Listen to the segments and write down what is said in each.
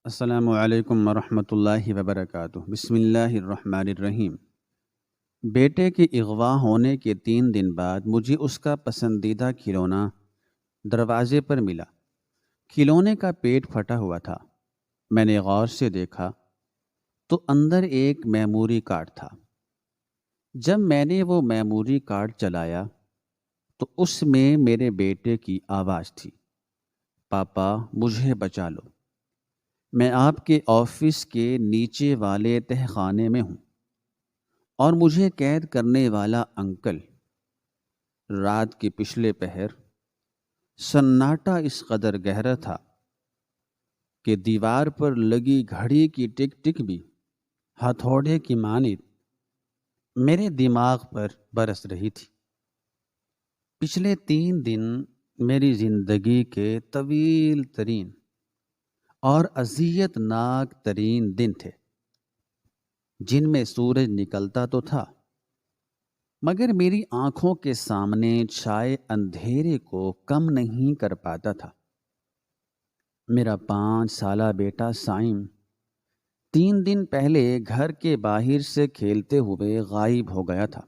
السلام علیکم ورحمۃ اللہ وبرکاتہ۔ بسم اللہ الرحمن الرحیم۔ بیٹے کے اغوا ہونے کے 3 دن بعد مجھے اس کا پسندیدہ کھلونا دروازے پر ملا۔ کھلونے کا پیٹ پھٹا ہوا تھا۔ میں نے غور سے دیکھا تو اندر ایک میموری کارڈ تھا۔ جب میں نے وہ میموری کارڈ چلایا تو اس میں میرے بیٹے کی آواز تھی، پاپا مجھے بچا لو، میں آپ کے آفس کے نیچے والے تہہ خانے میں ہوں اور مجھے قید کرنے والا انکل۔ رات کے پچھلے پہر سناٹا اس قدر گہرا تھا کہ دیوار پر لگی گھڑی کی ٹک ٹک بھی ہتھوڑے کی مانند میرے دماغ پر برس رہی تھی۔ پچھلے 3 دن میری زندگی کے طویل ترین اور اذیت ناک ترین دن تھے، جن میں سورج نکلتا تو تھا مگر میری آنکھوں کے سامنے چھائے اندھیرے کو کم نہیں کر پاتا تھا۔ میرا 5 سالہ بیٹا سائم 3 دن پہلے گھر کے باہر سے کھیلتے ہوئے غائب ہو گیا تھا،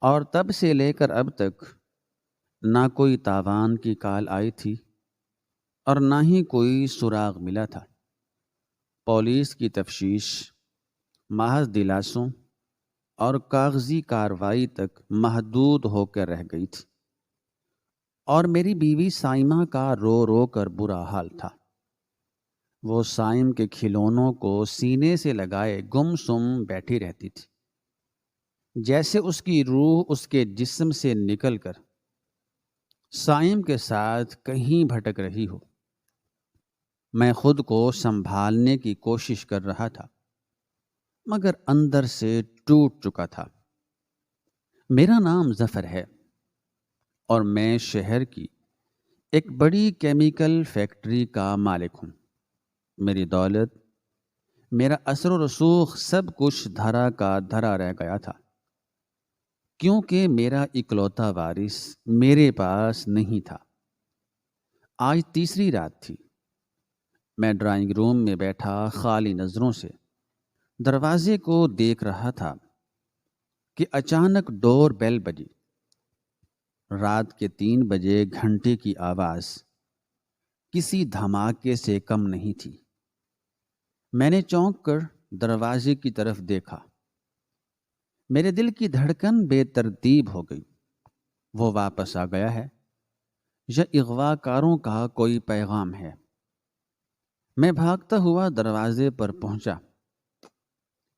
اور تب سے لے کر اب تک نہ کوئی تاوان کی کال آئی تھی اور نہ ہی کوئی سراغ ملا تھا۔ پولیس کی تفتیش محض دلاسوں اور کاغذی کارروائی تک محدود ہو کر رہ گئی تھی، اور میری بیوی سائمہ کا رو رو کر برا حال تھا۔ وہ سائم کے کھلونوں کو سینے سے لگائے گم سم بیٹھی رہتی تھی، جیسے اس کی روح اس کے جسم سے نکل کر سائم کے ساتھ کہیں بھٹک رہی ہو۔ میں خود کو سنبھالنے کی کوشش کر رہا تھا مگر اندر سے ٹوٹ چکا تھا۔ میرا نام ظفر ہے اور میں شہر کی ایک بڑی کیمیکل فیکٹری کا مالک ہوں۔ میری دولت، میرا اثر و رسوخ سب کچھ دھرا کا دھرا رہ گیا تھا، کیونکہ میرا اکلوتا وارث میرے پاس نہیں تھا۔ آج تیسری رات تھی۔ میں ڈرائنگ روم میں بیٹھا خالی نظروں سے دروازے کو دیکھ رہا تھا کہ اچانک ڈور بیل بجی۔ رات کے 3 بجے گھنٹے کی آواز کسی دھماکے سے کم نہیں تھی۔ میں نے چونک کر دروازے کی طرف دیکھا۔ میرے دل کی دھڑکن بے ترتیب ہو گئی۔ وہ واپس آ گیا ہے یا اغوا کاروں کا کوئی پیغام ہے؟ میں بھاگتا ہوا دروازے پر پہنچا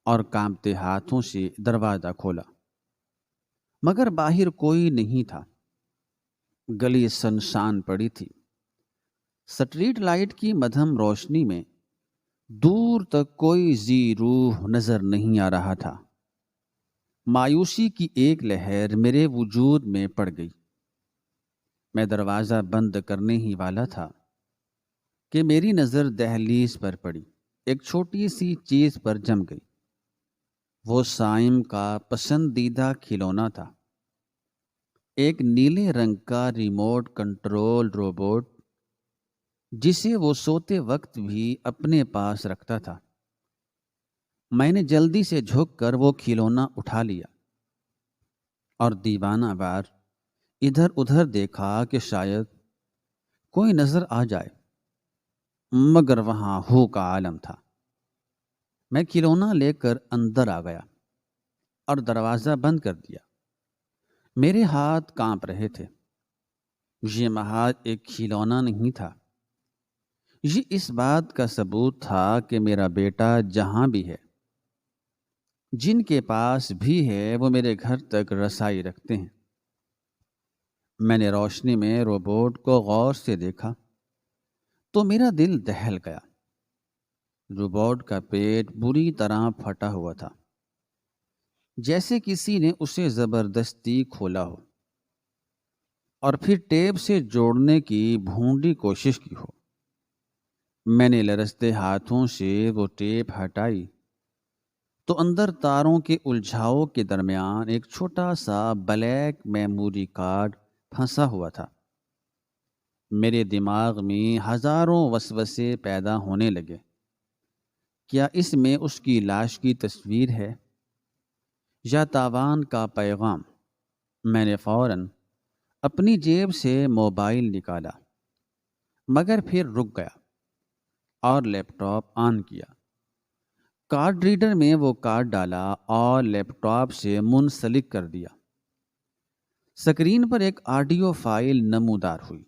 اور کانپتے ہاتھوں سے دروازہ کھولا، مگر باہر کوئی نہیں تھا۔ گلی سنسان پڑی تھی۔ سٹریٹ لائٹ کی مدھم روشنی میں دور تک کوئی ذی روح نظر نہیں آ رہا تھا۔ مایوسی کی ایک لہر میرے وجود میں پڑ گئی۔ میں دروازہ بند کرنے ہی والا تھا کہ میری نظر دہلیز پر پڑی۔ ایک چھوٹی سی چیز پر جم گئی۔ وہ سائم کا پسندیدہ کھلونا تھا، ایک نیلے رنگ کا ریموٹ کنٹرول روبوٹ جسے وہ سوتے وقت بھی اپنے پاس رکھتا تھا۔ میں نے جلدی سے جھک کر وہ کھلونا اٹھا لیا اور دیوانہ وار ادھر ادھر دیکھا کہ شاید کوئی نظر آ جائے، مگر وہاں ہو کا عالم تھا۔ میں کھلونا لے کر اندر آ گیا اور دروازہ بند کر دیا۔ میرے ہاتھ کانپ رہے تھے۔ یہ محض ایک کھلونا نہیں تھا، یہ اس بات کا ثبوت تھا کہ میرا بیٹا جہاں بھی ہے، جن کے پاس بھی ہے، وہ میرے گھر تک رسائی رکھتے ہیں۔ میں نے روشنی میں روبوٹ کو غور سے دیکھا تو میرا دل دہل گیا۔ روبوٹ کا پیٹ بری طرح پھٹا ہوا تھا، جیسے کسی نے اسے زبردستی کھولا ہو اور پھر ٹیپ سے جوڑنے کی بھونڈی کوشش کی ہو۔ میں نے لرزتے ہاتھوں سے وہ ٹیپ ہٹائی تو اندر تاروں کے الجھاؤ کے درمیان ایک چھوٹا سا بلیک میموری کارڈ پھنسا ہوا تھا۔ میرے دماغ میں ہزاروں وسوسے پیدا ہونے لگے۔ کیا اس میں اس کی لاش کی تصویر ہے یا تاوان کا پیغام؟ میں نے فوراً اپنی جیب سے موبائل نکالا، مگر پھر رک گیا اور لیپ ٹاپ آن کیا۔ کارڈ ریڈر میں وہ کارڈ ڈالا اور لیپ ٹاپ سے منسلک کر دیا۔ سکرین پر ایک آڈیو فائل نمودار ہوئی۔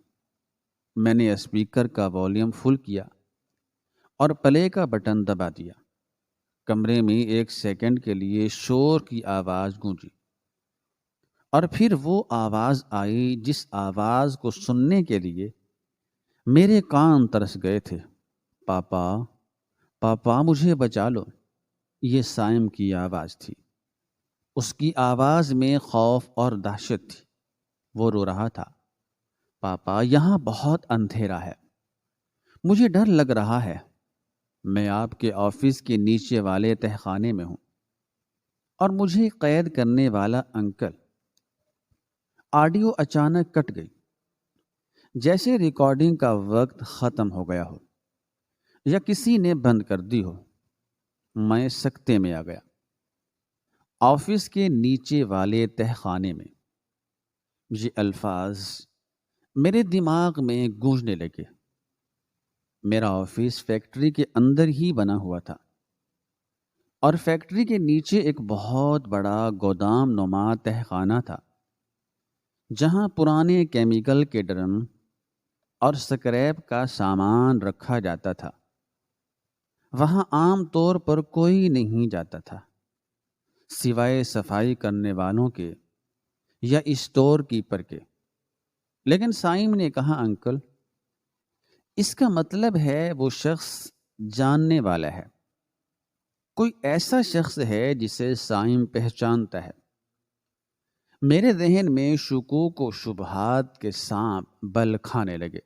میں نے اسپیکر کا والیوم فل کیا اور پلے کا بٹن دبا دیا۔ کمرے میں 1 سیکنڈ کے لیے شور کی آواز گونجی، اور پھر وہ آواز آئی جس آواز کو سننے کے لیے میرے کان ترس گئے تھے۔ پاپا، پاپا مجھے بچا لو۔ یہ سائم کی آواز تھی۔ اس کی آواز میں خوف اور دہشت تھی۔ وہ رو رہا تھا، پاپا یہاں بہت اندھیرا ہے، مجھے ڈر لگ رہا ہے، میں آپ کے آفس کے نیچے والے تہخانے میں ہوں اور مجھے قید کرنے والا انکل۔ آڈیو اچانک کٹ گئی، جیسے ریکارڈنگ کا وقت ختم ہو گیا ہو یا کسی نے بند کر دی ہو۔ میں سکتے میں آ گیا۔ آفس کے نیچے والے تہخانے میں یہ الفاظ میرے دماغ میں گونجنے لگے۔ میرا آفس فیکٹری کے اندر ہی بنا ہوا تھا، اور فیکٹری کے نیچے ایک بہت بڑا گودام نما تہخانہ تھا، جہاں پرانے کیمیکل کے ڈرم اور سکریپ کا سامان رکھا جاتا تھا۔ وہاں عام طور پر کوئی نہیں جاتا تھا، سوائے صفائی کرنے والوں کے یا اسٹور کیپر کے۔ لیکن سائم نے کہا، انکل، اس کا مطلب ہے وہ شخص جاننے والا ہے، کوئی ایسا شخص ہے جسے سائم پہچانتا ہے۔ میرے ذہن میں شکوک و شبہات کے سانپ بل کھانے لگے۔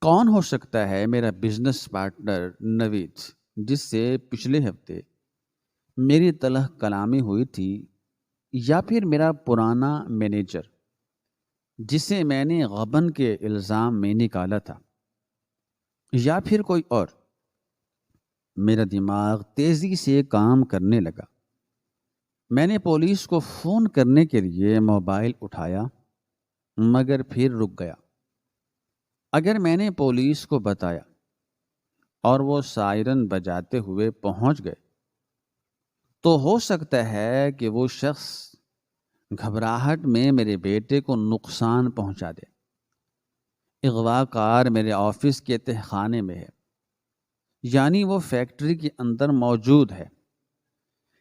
کون ہو سکتا ہے میرا بزنس پارٹنر نوید، جس سے پچھلے ہفتے میری تلخ کلامی ہوئی تھی، یا پھر میرا پرانا مینیجر جسے میں نے غبن کے الزام میں نکالا تھا، یا پھر کوئی اور؟ میرا دماغ تیزی سے کام کرنے لگا۔ میں نے پولیس کو فون کرنے کے لیے موبائل اٹھایا، مگر پھر رک گیا۔ اگر میں نے پولیس کو بتایا اور وہ سائرن بجاتے ہوئے پہنچ گئے، تو ہو سکتا ہے کہ وہ شخص گھبراہٹ میں میرے بیٹے کو نقصان پہنچا دے۔ اغوا کار میرے آفس کے تہخانے میں ہے، یعنی وہ فیکٹری کے اندر موجود ہے،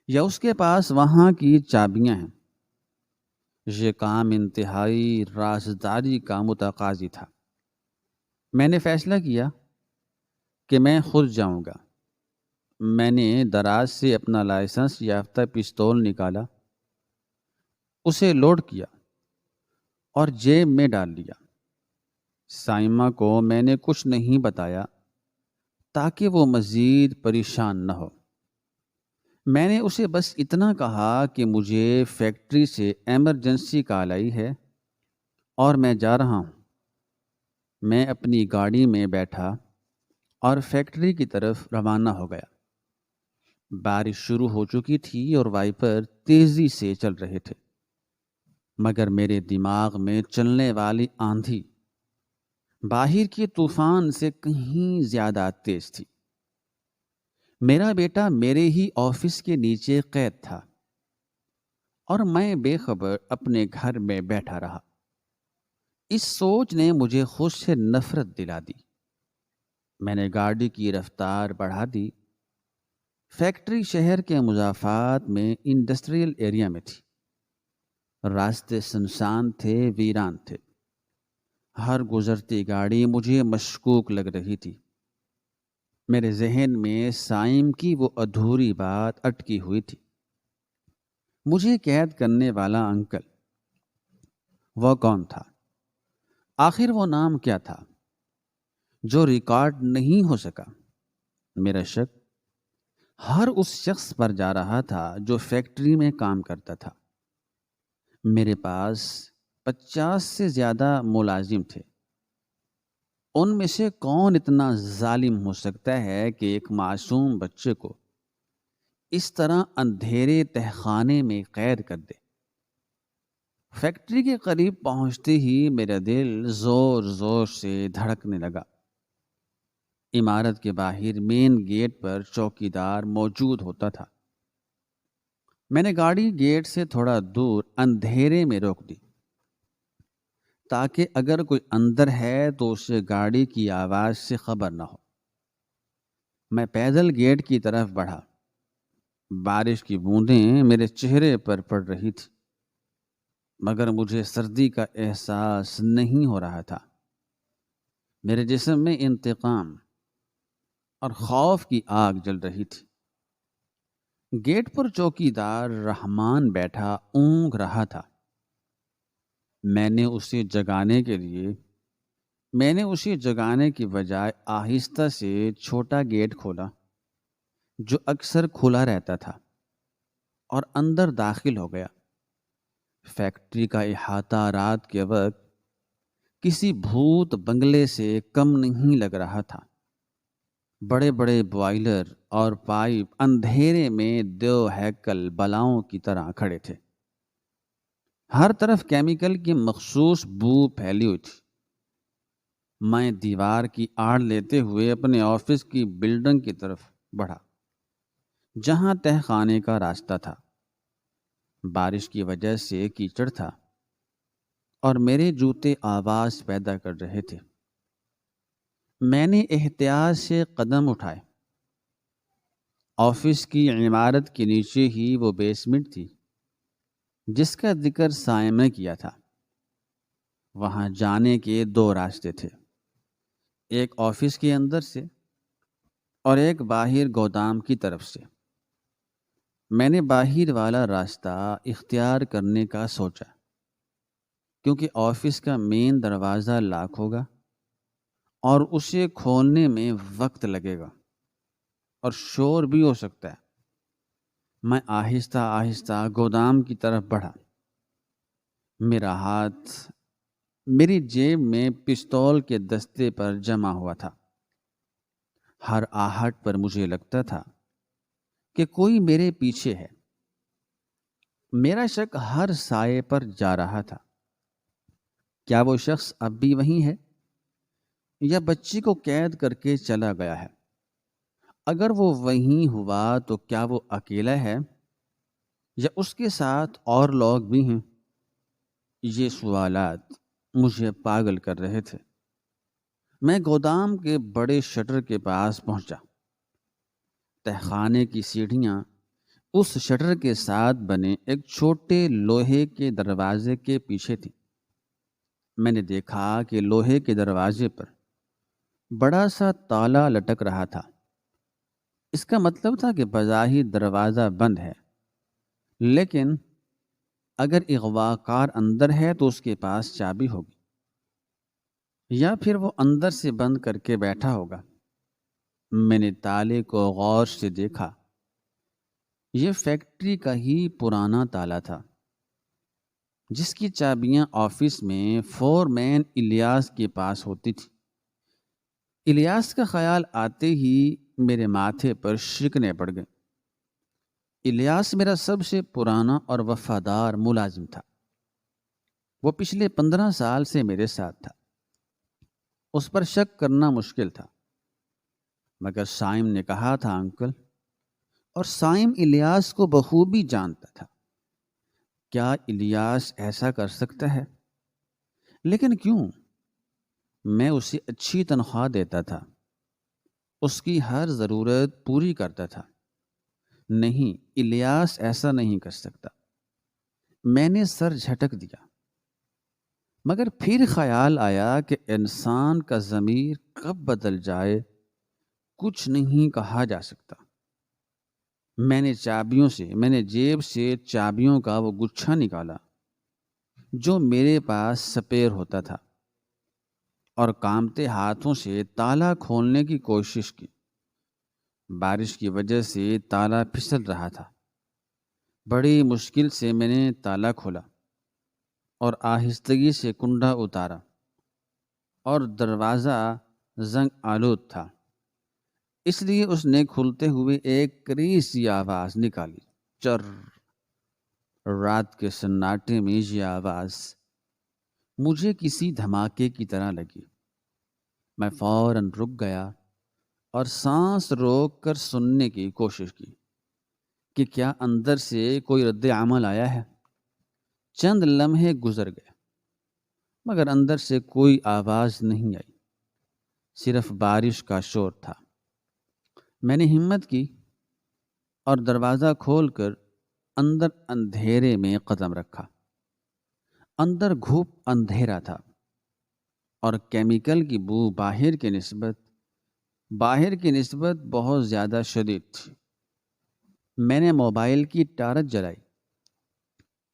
یا اس کے پاس وہاں کی چابیاں ہیں۔ یہ کام انتہائی رازداری کا متقاضی تھا۔ میں نے فیصلہ کیا کہ میں خود جاؤں گا۔ میں نے دراز سے اپنا لائسنس یافتہ پستول نکالا، اسے لوڈ کیا اور جیب میں ڈال لیا۔ سائمہ کو میں نے کچھ نہیں بتایا تاکہ وہ مزید پریشان نہ ہو۔ میں نے اسے بس اتنا کہا کہ مجھے فیکٹری سے ایمرجنسی کال آئی ہے اور میں جا رہا ہوں۔ میں اپنی گاڑی میں بیٹھا اور فیکٹری کی طرف روانہ ہو گیا۔ بارش شروع ہو چکی تھی اور وائپر تیزی سے چل رہے تھے، مگر میرے دماغ میں چلنے والی آندھی باہر کے طوفان سے کہیں زیادہ تیز تھی۔ میرا بیٹا میرے ہی آفس کے نیچے قید تھا، اور میں بے خبر اپنے گھر میں بیٹھا رہا۔ اس سوچ نے مجھے خود سے نفرت دلا دی۔ میں نے گاڑی کی رفتار بڑھا دی۔ فیکٹری شہر کے مضافات میں انڈسٹریل ایریا میں تھی۔ راستے سنسان تھے، ویران تھے۔ ہر گزرتی گاڑی مجھے مشکوک لگ رہی تھی۔ میرے ذہن میں سائم کی وہ ادھوری بات اٹکی ہوئی تھی، مجھے قید کرنے والا انکل۔ وہ کون تھا؟ آخر وہ نام کیا تھا جو ریکارڈ نہیں ہو سکا؟ میرا شک ہر اس شخص پر جا رہا تھا جو فیکٹری میں کام کرتا تھا۔ میرے پاس 50 سے زیادہ ملازم تھے، ان میں سے کون اتنا ظالم ہو سکتا ہے کہ ایک معصوم بچے کو اس طرح اندھیرے تہخانے میں قید کر دے؟ فیکٹری کے قریب پہنچتے ہی میرا دل زور زور سے دھڑکنے لگا۔ عمارت کے باہر مین گیٹ پر چوکیدار موجود ہوتا تھا۔ میں نے گاڑی گیٹ سے تھوڑا دور اندھیرے میں روک دی تاکہ اگر کوئی اندر ہے تو اسے گاڑی کی آواز سے خبر نہ ہو۔ میں پیدل گیٹ کی طرف بڑھا۔ بارش کی بوندیں میرے چہرے پر پڑ رہی تھی، مگر مجھے سردی کا احساس نہیں ہو رہا تھا۔ میرے جسم میں انتقام اور خوف کی آگ جل رہی تھی۔ گیٹ پر چوکیدار رحمان بیٹھا اونگ رہا تھا۔ میں نے اسے جگانے کی بجائے آہستہ سے چھوٹا گیٹ کھولا جو اکثر کھلا رہتا تھا اور اندر داخل ہو گیا۔ فیکٹری کا احاطہ رات کے وقت کسی بھوت بنگلے سے کم نہیں لگ رہا تھا۔ بڑے بڑے بوائلر اور پائپ اندھیرے میں دو ہیکل بلاؤں کی طرح کھڑے تھے۔ ہر طرف کیمیکل کی مخصوص بو پھیلی ہوئی تھی۔ میں دیوار کی آڑ لیتے ہوئے اپنے آفس کی بلڈنگ کی طرف بڑھا جہاں تہخانے کا راستہ تھا۔ بارش کی وجہ سے کیچڑ تھا اور میرے جوتے آواز پیدا کر رہے تھے۔ میں نے احتیاط سے قدم اٹھائے۔ آفس کی عمارت کے نیچے ہی وہ بیسمنٹ تھی جس کا ذکر سائم نے کیا تھا۔ وہاں جانے کے دو راستے تھے، ایک آفس کے اندر سے اور ایک باہر گودام کی طرف سے۔ میں نے باہر والا راستہ اختیار کرنے کا سوچا کیونکہ آفس کا مین دروازہ لاک ہوگا اور اسے کھولنے میں وقت لگے گا اور شور بھی ہو سکتا ہے۔ میں آہستہ آہستہ گودام کی طرف بڑھا۔ میرا ہاتھ میری جیب میں پستول کے دستے پر جمع ہوا تھا۔ ہر آہٹ پر مجھے لگتا تھا کہ کوئی میرے پیچھے ہے۔ میرا شک ہر سائے پر جا رہا تھا۔ کیا وہ شخص اب بھی وہیں ہے یا بچی کو قید کر کے چلا گیا ہے؟ اگر وہ وہیں ہوا تو کیا وہ اکیلا ہے یا اس کے ساتھ اور لوگ بھی ہیں؟ یہ سوالات مجھے پاگل کر رہے تھے۔ میں گودام کے بڑے شٹر کے پاس پہنچا۔ تہخانے کی سیڑھیاں اس شٹر کے ساتھ بنے ایک چھوٹے لوہے کے دروازے کے پیچھے تھی۔ میں نے دیکھا کہ لوہے کے دروازے پر بڑا سا تالا لٹک رہا تھا۔ اس کا مطلب تھا کہ بظاہر دروازہ بند ہے، لیکن اگر اغوا کار اندر ہے تو اس کے پاس چابی ہوگی یا پھر وہ اندر سے بند کر کے بیٹھا ہوگا۔ میں نے تالے کو غور سے دیکھا۔ یہ فیکٹری کا ہی پرانا تالا تھا جس کی چابیاں آفس میں فور مین الیاس کے پاس ہوتی تھی۔ الیاس کا خیال آتے ہی میرے ماتھے پر شکنیں پڑ گئیں۔ الیاس میرا سب سے پرانا اور وفادار ملازم تھا۔ وہ پچھلے 15 سال سے میرے ساتھ تھا۔ اس پر شک کرنا مشکل تھا، مگر سائم نے کہا تھا انکل، اور سائم الیاس کو بخوبی جانتا تھا۔ کیا الیاس ایسا کر سکتا ہے؟ لیکن کیوں؟ میں اسے اچھی تنخواہ دیتا تھا، اس کی ہر ضرورت پوری کرتا تھا۔ نہیں، الیاس ایسا نہیں کر سکتا۔ میں نے سر جھٹک دیا، مگر پھر خیال آیا کہ انسان کا ضمیر کب بدل جائے کچھ نہیں کہا جا سکتا۔ میں نے جیب سے چابیوں کا وہ گچھا نکالا جو میرے پاس سپیر ہوتا تھا اور کانپتے ہاتھوں سے تالا کھولنے کی کوشش کی۔ بارش کی وجہ سے تالا پھسل رہا تھا۔ بڑی مشکل سے میں نے تالا کھولا اور آہستگی سے کنڈا اتارا۔ اور دروازہ زنگ آلود تھا، اس لیے اس نے کھلتے ہوئے ایک کریز سی آواز نکالی۔ چر۔ رات کے سناٹے میں یہ آواز مجھے کسی دھماکے کی طرح لگی۔ میں فوراً رک گیا اور سانس روک کر سننے کی کوشش کی کہ کیا اندر سے کوئی رد عمل آیا ہے۔ چند لمحے گزر گئے مگر اندر سے کوئی آواز نہیں آئی، صرف بارش کا شور تھا۔ میں نے ہمت کی اور دروازہ کھول کر اندر اندھیرے میں قدم رکھا۔ اندر گھوپ اندھیرا تھا اور کیمیکل کی بو باہر کی نسبت بہت زیادہ شدید تھی۔ میں نے موبائل کی ٹارچ جلائی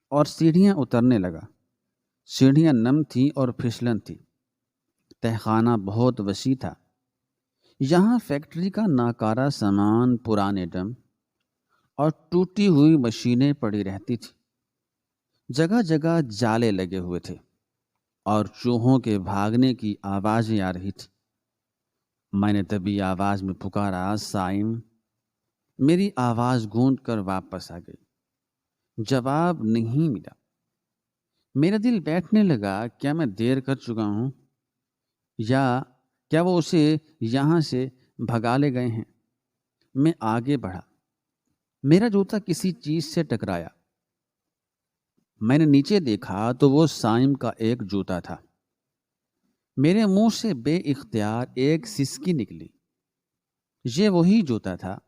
اور سیڑھیاں اترنے لگا۔ سیڑھیاں نم تھیں اور پھسلن تھی۔ تہخانہ بہت وسیع تھا۔ یہاں فیکٹری کا ناکارہ سامان، پرانے ڈرم اور ٹوٹی ہوئی مشینیں پڑی رہتی تھی۔ جگہ جگہ جالے لگے ہوئے تھے اور چوہوں کے بھاگنے کی آوازیں آ رہی تھی۔ میں نے طبی آواز میں پکارا، سائم۔ میری آواز گونج کر واپس آ گئی۔ جواب نہیں ملا۔ میرا دل بیٹھنے لگا، کیا میں دیر کر چکا ہوں یا کیا وہ اسے یہاں سے بھگا لے گئے ہیں؟ میں آگے بڑھا۔ میرا جوتا کسی چیز سے ٹکرایا۔ میں نے نیچے دیکھا تو وہ سائم کا ایک جوتا تھا۔ میرے منہ سے بے اختیار ایک سسکی نکلی۔ یہ وہی جوتا تھا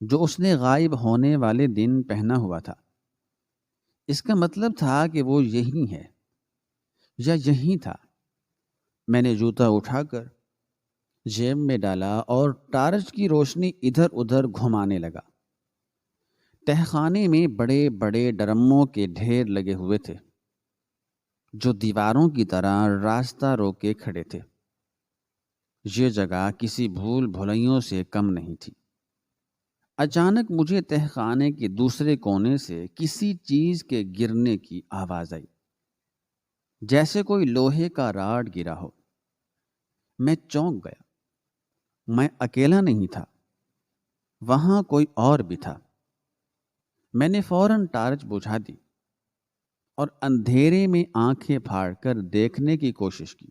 جو اس نے غائب ہونے والے دن پہنا ہوا تھا۔ اس کا مطلب تھا کہ وہ یہی ہے یا یہی تھا۔ میں نے جوتا اٹھا کر جیب میں ڈالا اور ٹارچ کی روشنی ادھر ادھر گھمانے لگا۔ تہخانے میں بڑے بڑے ڈرموں کے ڈھیر لگے ہوئے تھے جو دیواروں کی طرح راستہ روکے کھڑے تھے۔ یہ جگہ کسی بھول بھلائیوں سے کم نہیں تھی۔ اچانک مجھے تہخانے کے دوسرے کونے سے کسی چیز کے گرنے کی آواز آئی، جیسے کوئی لوہے کا راڈ گرا ہو۔ میں چونک گیا۔ میں اکیلا نہیں تھا، وہاں کوئی اور بھی تھا۔ میں نے فوراً ٹارچ بجھا دی اور اندھیرے میں آنکھیں پھاڑ کر دیکھنے کی کوشش کی۔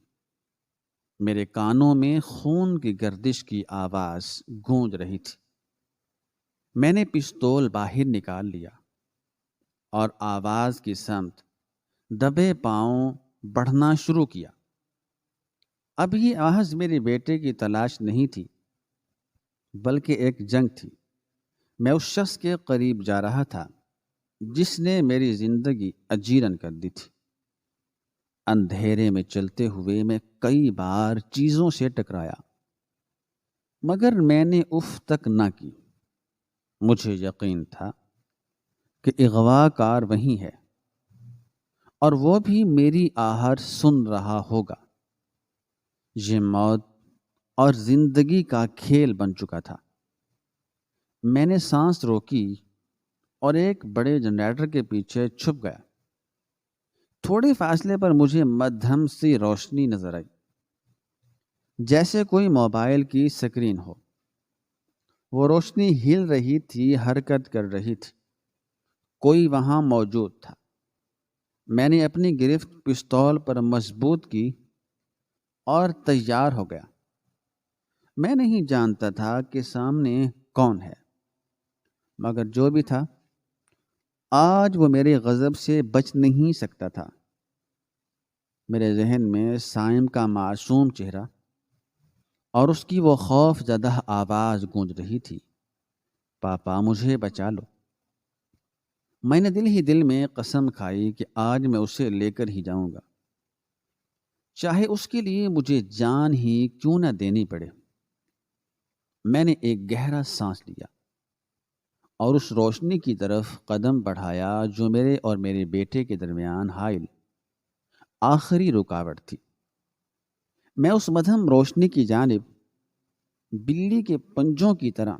میرے کانوں میں خون کی گردش کی آواز گونج رہی تھی۔ میں نے پستول باہر نکال لیا اور آواز کی سمت دبے پاؤں بڑھنا شروع کیا۔ اب یہ آواز میرے بیٹے کی تلاش نہیں تھی بلکہ ایک جنگ تھی۔ میں اس شخص کے قریب جا رہا تھا جس نے میری زندگی اجیرن کر دی تھی۔ اندھیرے میں چلتے ہوئے میں کئی بار چیزوں سے ٹکرایا مگر میں نے اف تک نہ کی۔ مجھے یقین تھا کہ اغوا کار وہی ہے اور وہ بھی میری آہٹ سن رہا ہوگا۔ یہ موت اور زندگی کا کھیل بن چکا تھا۔ میں نے سانس روکی اور ایک بڑے جنریٹر کے پیچھے چھپ گیا۔ تھوڑے فاصلے پر مجھے مدھم سی روشنی نظر آئی، جیسے کوئی موبائل کی سکرین ہو۔ وہ روشنی ہل رہی تھی، حرکت کر رہی تھی۔ کوئی وہاں موجود تھا۔ میں نے اپنی گرفت پستول پر مضبوط کی اور تیار ہو گیا۔ میں نہیں جانتا تھا کہ سامنے کون ہے، مگر جو بھی تھا آج وہ میرے غضب سے بچ نہیں سکتا تھا۔ میرے ذہن میں سائم کا معصوم چہرہ اور اس کی وہ خوف زدہ آواز گونج رہی تھی، پاپا مجھے بچا لو۔ میں نے دل ہی دل میں قسم کھائی کہ آج میں اسے لے کر ہی جاؤں گا، چاہے اس کے لیے مجھے جان ہی کیوں نہ دینی پڑے۔ میں نے ایک گہرا سانس لیا اور اس روشنی کی طرف قدم بڑھایا جو میرے اور میرے بیٹے کے درمیان حائل آخری رکاوٹ تھی۔ میں اس مدھم روشنی کی جانب بلی کے پنجوں کی طرح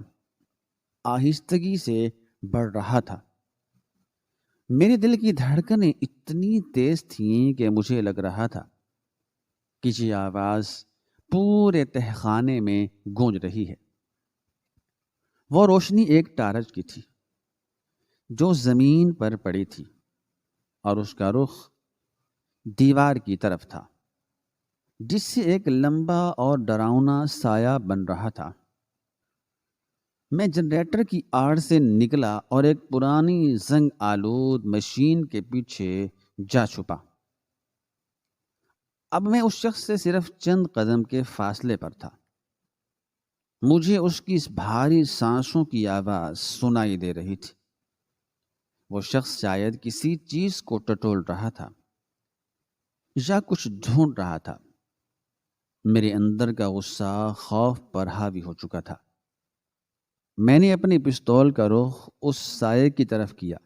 آہستگی سے بڑھ رہا تھا۔ میرے دل کی دھڑکنیں اتنی تیز تھیں کہ مجھے لگ رہا تھا کی آواز پورے تہخانے میں گونج رہی ہے۔ وہ روشنی ایک ٹارچ کی تھی جو زمین پر پڑی تھی اور اس کا رخ دیوار کی طرف تھا، جس سے ایک لمبا اور ڈراؤنا سایہ بن رہا تھا۔ میں جنریٹر کی آڑ سے نکلا اور ایک پرانی زنگ آلود مشین کے پیچھے جا چھپا۔ اب میں اس شخص سے صرف چند قدم کے فاصلے پر تھا۔ مجھے اس کی اس بھاری سانسوں کی آواز سنائی دے رہی تھی۔ وہ شخص شاید کسی چیز کو ٹٹول رہا تھا یا کچھ ڈھونڈ رہا تھا۔ میرے اندر کا غصہ خوف پر حاوی ہو چکا تھا۔ میں نے اپنی پستول کا رخ اس سائے کی طرف کیا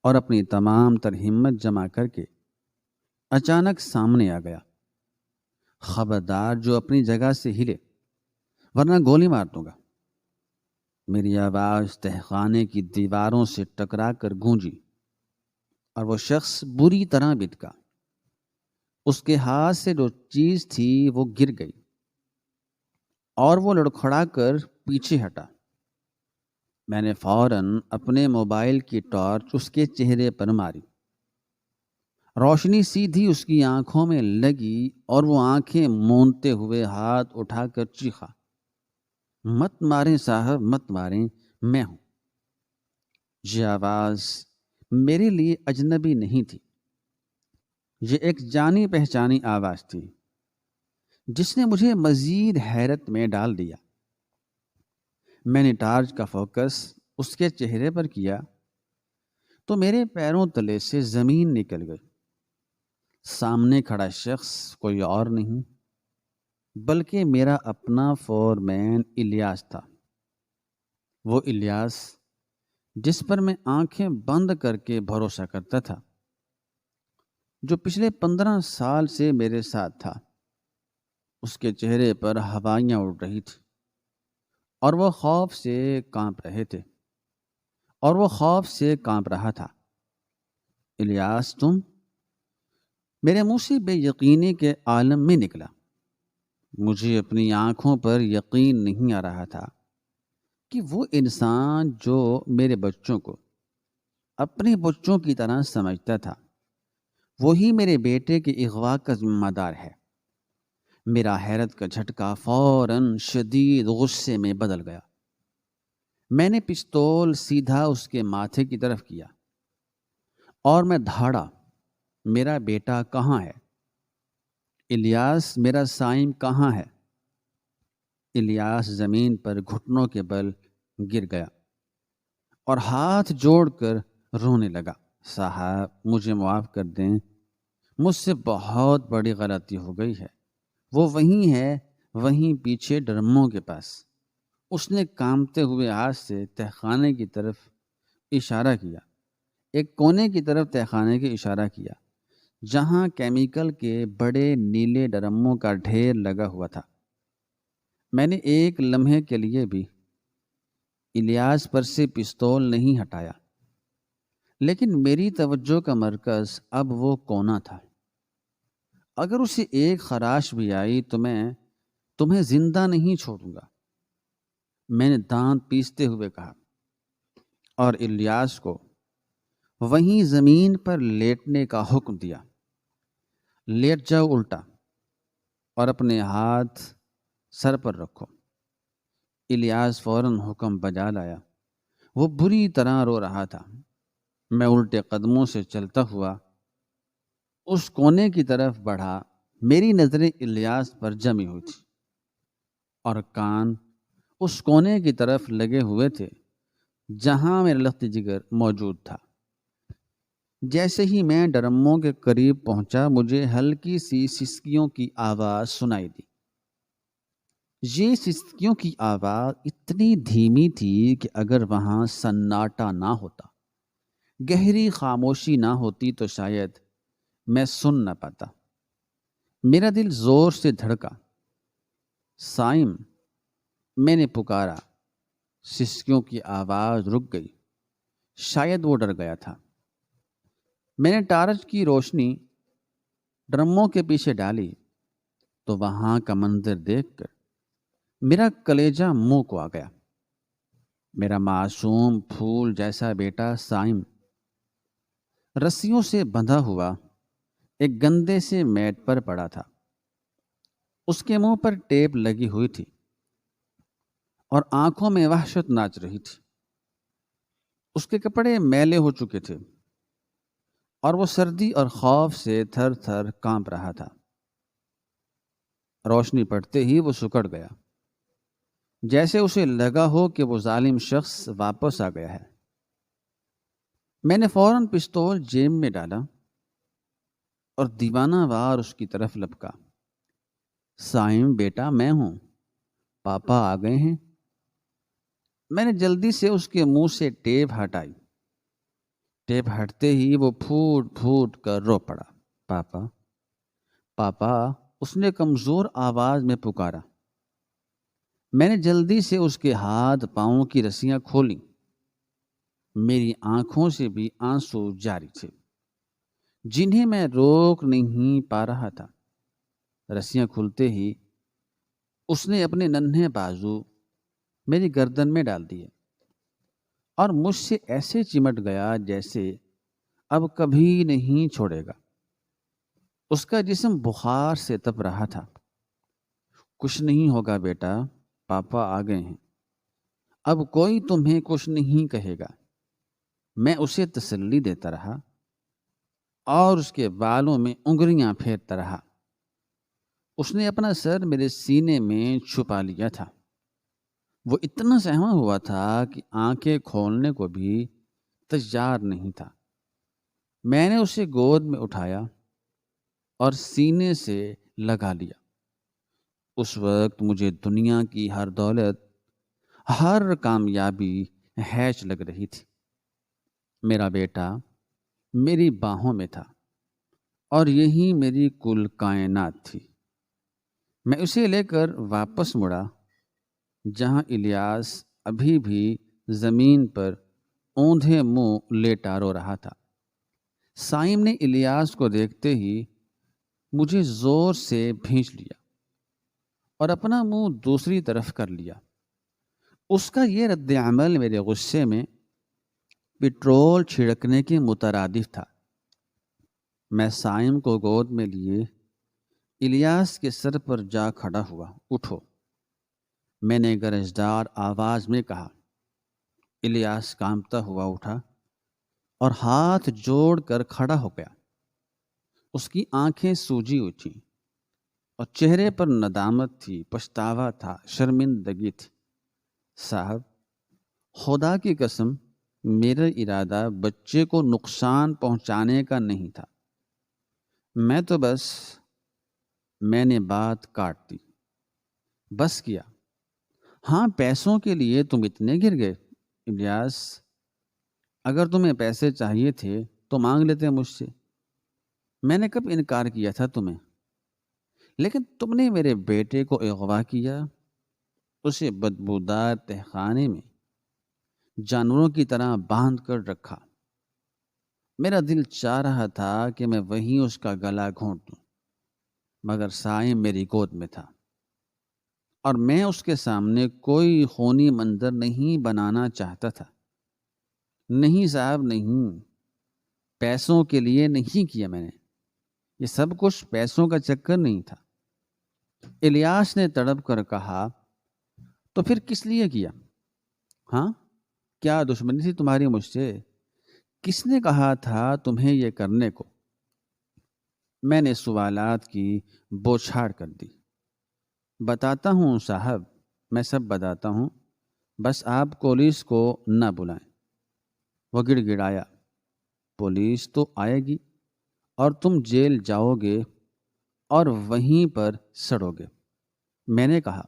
اور اپنی تمام تر ہمت جمع کر کے اچانک سامنے آ گیا۔ خبردار جو اپنی جگہ سے ہلے ورنہ گولی مار دوں گا۔ میری آواز تہخانے کی دیواروں سے ٹکرا کر گونجی اور وہ شخص بری طرح بتکا۔ اس کے ہاتھ سے جو چیز تھی وہ گر گئی اور وہ لڑکھڑا کر پیچھے ہٹا۔ میں نے فوراً اپنے موبائل کی ٹارچ اس کے چہرے پر ماری۔ روشنی سیدھی اس کی آنکھوں میں لگی اور وہ آنکھیں مونتے ہوئے ہاتھ اٹھا کر چیخا، مت ماریں صاحب، مت ماریں، میں ہوں۔ یہ آواز میرے لیے اجنبی نہیں تھی۔ یہ ایک جانی پہچانی آواز تھی جس نے مجھے مزید حیرت میں ڈال دیا۔ میں نے ٹارچ کا فوکس اس کے چہرے پر کیا تو میرے پیروں تلے سے زمین نکل گئی۔ سامنے کھڑا شخص کوئی اور نہیں بلکہ میرا اپنا فور مین الیاس تھا۔ وہ الیاس جس پر میں آنکھیں بند کر کے بھروسہ کرتا تھا، جو پچھلے 15 سال سے میرے ساتھ تھا۔ اس کے چہرے پر ہوائیاں اڑ رہی تھی اور وہ خوف سے کانپ رہا تھا۔ الیاس، تم؟ میرے منہ سے بے یقینی کے عالم میں نکلا۔ مجھے اپنی آنکھوں پر یقین نہیں آ رہا تھا کہ وہ انسان جو میرے بچوں کو اپنے بچوں کی طرح سمجھتا تھا، وہی میرے بیٹے کے اغوا کا ذمہ دار ہے۔ میرا حیرت کا جھٹکا فوراً شدید غصے میں بدل گیا۔ میں نے پستول سیدھا اس کے ماتھے کی طرف کیا اور میں دھاڑا، میرا بیٹا کہاں ہے؟ الیاس، میرا سائم کہاں ہے؟ الیاس زمین پر گھٹنوں کے بل گر گیا اور ہاتھ جوڑ کر رونے لگا۔ صاحب، مجھے معاف کر دیں، مجھ سے بہت بڑی غلطی ہو گئی ہے۔ وہ وہیں ہے، وہیں پیچھے ڈرموں کے پاس۔ اس نے کانپتے ہوئے ہاتھ سے تہخانے کی طرف اشارہ کیا، ایک کونے کی طرف تہخانے کے اشارہ کیا جہاں کیمیکل کے بڑے نیلے ڈرموں کا ڈھیر لگا ہوا تھا۔ میں نے ایک لمحے کے لیے بھی الیاس پر سے پستول نہیں ہٹایا، لیکن میری توجہ کا مرکز اب وہ کونا تھا۔ اگر اسے ایک خراش بھی آئی تو میں تمہیں زندہ نہیں چھوڑوں گا، میں نے دانت پیستے ہوئے کہا اور الیاس کو وہیں زمین پر لیٹنے کا حکم دیا۔ لیٹ جاؤ الٹا اور اپنے ہاتھ سر پر رکھو۔ الیاس فوراً حکم بجا لایا۔ وہ بری طرح رو رہا تھا۔ میں الٹے قدموں سے چلتا ہوا اس کونے کی طرف بڑھا۔ میری نظریں الیاس پر جمی ہوئی تھی اور کان اس کونے کی طرف لگے ہوئے تھے جہاں میرا لخت جگر موجود تھا۔ جیسے ہی میں ڈرموں کے قریب پہنچا، مجھے ہلکی سی سسکیوں کی آواز سنائی دی۔ یہ سسکیوں کی آواز اتنی دھیمی تھی کہ اگر وہاں سناٹا نہ ہوتا، گہری خاموشی نہ ہوتی تو شاید میں سن نہ پاتا۔ میرا دل زور سے دھڑکا۔ سائم، میں نے پکارا۔ سسکیوں کی آواز رک گئی۔ شاید وہ ڈر گیا تھا۔ میں نے ٹارچ کی روشنی ڈرموں کے پیچھے ڈالی تو وہاں کا منظر دیکھ کر میرا کلیجہ منہ کو آ گیا۔ میرا معصوم پھول جیسا بیٹا سائم رسیوں سے بندھا ہوا ایک گندے سے میٹ پر پڑا تھا۔ اس کے منہ پر ٹیپ لگی ہوئی تھی اور آنکھوں میں وحشت ناچ رہی تھی۔ اس کے کپڑے میلے ہو چکے تھے اور وہ سردی اور خوف سے تھر تھر کانپ رہا تھا۔ روشنی پڑتے ہی وہ سکڑ گیا، جیسے اسے لگا ہو کہ وہ ظالم شخص واپس آ گیا ہے۔ میں نے فوراً پستول جیب میں ڈالا اور دیوانہ وار اس کی طرف لپکا۔ سائم بیٹا میں ہوں، پاپا آ گئے ہیں۔ میں نے جلدی سے اس کے منہ سے ٹیپ ہٹائی۔ ٹیپ ہٹتے ہی وہ پھوٹ پھوٹ کر رو پڑا۔ پاپا پاپا، اس نے کمزور آواز میں پکارا۔ میں نے جلدی سے اس کے ہاتھ پاؤں کی رسیاں کھولیں۔ میری آنکھوں سے بھی آنسو جاری تھے، جنہیں میں روک نہیں پا رہا تھا۔ رسیاں کھلتے ہی اس نے اپنے ننھے بازو میری گردن میں ڈال دیے اور مجھ سے ایسے چمٹ گیا جیسے اب کبھی نہیں چھوڑے گا۔ اس کا جسم بخار سے تپ رہا تھا۔ کچھ نہیں ہوگا بیٹا، پاپا آ گئے ہیں، اب کوئی تمہیں کچھ نہیں کہے گا۔ میں اسے تسلی دیتا رہا اور اس کے بالوں میں انگلیاں پھیرتا رہا۔ اس نے اپنا سر میرے سینے میں چھپا لیا تھا۔ وہ اتنا سہما ہوا تھا کہ آنکھیں کھولنے کو بھی تیار نہیں تھا۔ میں نے اسے گود میں اٹھایا اور سینے سے لگا لیا۔ اس وقت مجھے دنیا کی ہر دولت، ہر کامیابی ہیچ لگ رہی تھی۔ میرا بیٹا میری باہوں میں تھا اور یہی میری کل کائنات تھی۔ میں اسے لے کر واپس مڑا جہاں الیاس ابھی بھی زمین پر اوندھے منہ لیٹا رو رہا تھا۔ سائم نے الیاس کو دیکھتے ہی مجھے زور سے بھینچ لیا اور اپنا منہ دوسری طرف کر لیا۔ اس کا یہ رد عمل میرے غصے میں پٹرول چھڑکنے کے مترادف تھا۔ میں سائم کو گود میں لیے الیاس کے سر پر جا کھڑا ہوا۔ اٹھو، میں نے گرجدار آواز میں کہا۔ الیاس کانپتا ہوا اٹھا اور ہاتھ جوڑ کر کھڑا ہو گیا۔ اس کی آنکھیں سوجی ہوئی تھیں اور چہرے پر ندامت تھی، پچھتاوا تھا، شرمندگی تھی۔ صاحب، خدا کی قسم، میرا ارادہ بچے کو نقصان پہنچانے کا نہیں تھا۔ میں نے بات کاٹ دی۔ بس کیا۔ ہاں، پیسوں کے لیے تم اتنے گر گئے الیاس؟ اگر تمہیں پیسے چاہیے تھے تو مانگ لیتے مجھ سے۔ میں نے کب انکار کیا تھا تمہیں؟ لیکن تم نے میرے بیٹے کو اغوا کیا، اسے بدبودار تہخانے میں جانوروں کی طرح باندھ کر رکھا۔ میرا دل چاہ رہا تھا کہ میں وہیں اس کا گلا گھونٹ دوں، مگر سائم میری گود میں تھا اور میں اس کے سامنے کوئی خونی منظر نہیں بنانا چاہتا تھا۔ نہیں صاحب، نہیں، پیسوں کے لیے نہیں کیا میں نے۔ یہ سب کچھ پیسوں کا چکر نہیں تھا۔ الیاس نے تڑپ کر کہا۔ تو پھر کس لیے کیا؟ ہاں، کیا دشمنی تھی تمہاری مجھ سے؟ کس نے کہا تھا تمہیں یہ کرنے کو؟ میں نے سوالات کی بوچھاڑ کر دی۔ بتاتا ہوں صاحب، میں سب بتاتا ہوں، بس آپ پولیس کو نہ بلائیں۔ وہ گڑ گڑایا۔ پولیس تو آئے گی اور تم جیل جاؤ گے اور وہیں پر سڑو گے، میں نے کہا،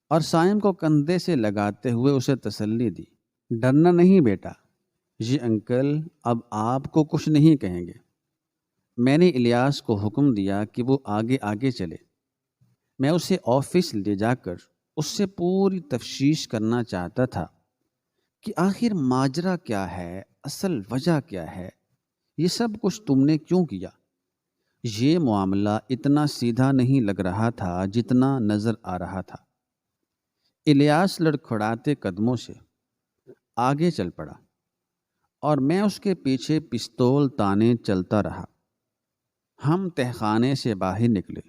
اور سائم کو کندھے سے لگاتے ہوئے اسے تسلی دی۔ ڈرنا نہیں بیٹا، جی انکل اب آپ کو کچھ نہیں کہیں گے۔ میں نے الیاس کو حکم دیا کہ وہ آگے آگے چلے۔ میں اسے آفس لے جا کر اس سے پوری تفتیش کرنا چاہتا تھا کہ آخر ماجرا کیا ہے، اصل وجہ کیا ہے، یہ سب کچھ تم نے کیوں کیا؟ یہ معاملہ اتنا سیدھا نہیں لگ رہا تھا جتنا نظر آ رہا تھا۔ الیاس لڑکھڑاتے قدموں سے آگے چل پڑا اور میں اس کے پیچھے پستول تانے چلتا رہا۔ ہم تہخانے سے باہر نکلے۔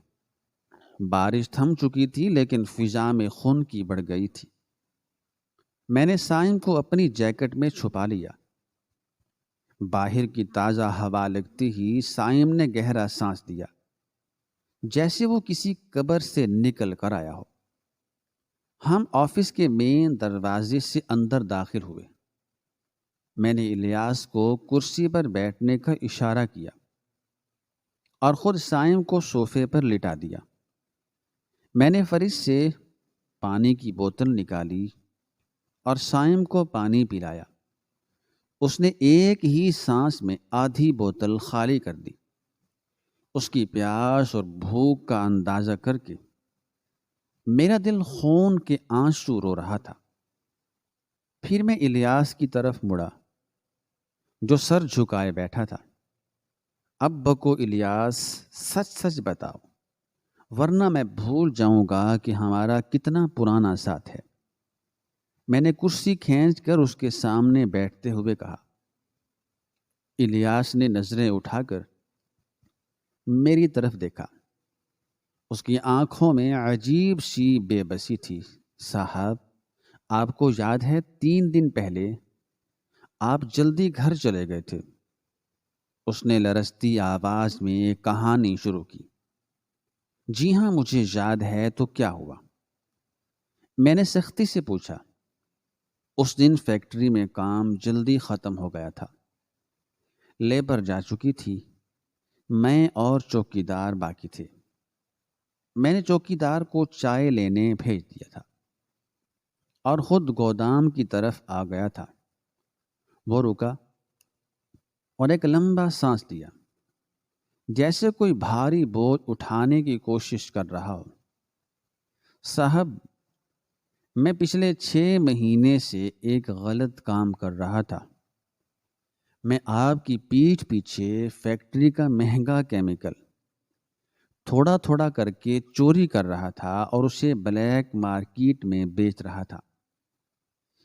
بارش تھم چکی تھی لیکن فضا میں خنکی بڑھ گئی تھی۔ میں نے سائم کو اپنی جیکٹ میں چھپا لیا۔ باہر کی تازہ ہوا لگتی ہی سائم نے گہرا سانس دیا، جیسے وہ کسی قبر سے نکل کر آیا ہو۔ ہم آفس کے مین دروازے سے اندر داخل ہوئے۔ میں نے الیاس کو کرسی پر بیٹھنے کا اشارہ کیا اور خود سائم کو صوفے پر لٹا دیا۔ میں نے فریج سے پانی کی بوتل نکالی اور سائم کو پانی پلایا۔ اس نے ایک ہی سانس میں آدھی بوتل خالی کر دی۔ اس کی پیاس اور بھوک کا اندازہ کر کے میرا دل خون کے آنسو رو رہا تھا۔ پھر میں الیاس کی طرف مڑا جو سر جھکائے بیٹھا تھا۔ اب بکو الیاس، سچ سچ بتاؤ، ورنہ میں بھول جاؤں گا کہ ہمارا کتنا پرانا ساتھ ہے۔ میں نے کرسی کھینچ کر اس کے سامنے بیٹھتے ہوئے کہا۔ الیاس نے نظریں اٹھا کر میری طرف دیکھا۔ اس کی آنکھوں میں عجیب سی بے بسی تھی۔ صاحب، آپ کو یاد ہے 3 دن پہلے آپ جلدی گھر چلے گئے تھے؟ اس نے لرزتی آواز میں ایک کہانی شروع کی۔ جی ہاں مجھے یاد ہے، تو کیا ہوا؟ میں نے سختی سے پوچھا۔ اس دن فیکٹری میں کام جلدی ختم ہو گیا تھا۔ لیبر جا چکی تھی، میں اور چوکیدار باقی تھے۔ میں نے چوکیدار کو چائے لینے بھیج دیا تھا اور خود گودام کی طرف آ گیا تھا۔ وہ رکا اور ایک لمبا سانس لیا، جیسے کوئی بھاری بوجھ اٹھانے کی کوشش کر رہا ہو۔ صاحب، میں پچھلے 6 مہینے سے ایک غلط کام کر رہا تھا۔ میں آپ کی پیٹھ پیچھے فیکٹری کا مہنگا کیمیکل تھوڑا تھوڑا کر کے چوری کر رہا تھا اور اسے بلیک مارکیٹ میں بیچ رہا تھا۔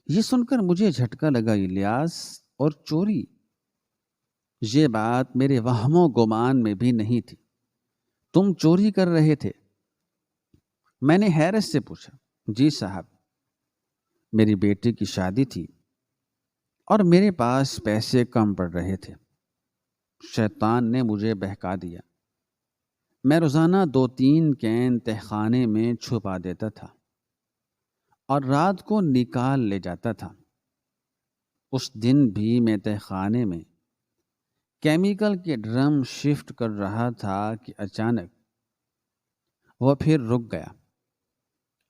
یہ سن کر مجھے جھٹکا لگا۔ الیاس، اور چوری؟ یہ بات میرے وہم و گمان میں بھی نہیں تھی۔ تم چوری کر رہے تھے؟ میں نے حیرت سے پوچھا۔ جی صاحب، میری بیٹی کی شادی تھی اور میرے پاس پیسے کم پڑ رہے تھے۔ شیطان نے مجھے بہکا دیا۔ میں روزانہ 2-3 کین تہخانے میں چھپا دیتا تھا اور رات کو نکال لے جاتا تھا۔ اس دن بھی میں تہخانے میں کیمیکل کے ڈرم شفٹ کر رہا تھا کہ اچانک وہ پھر رک گیا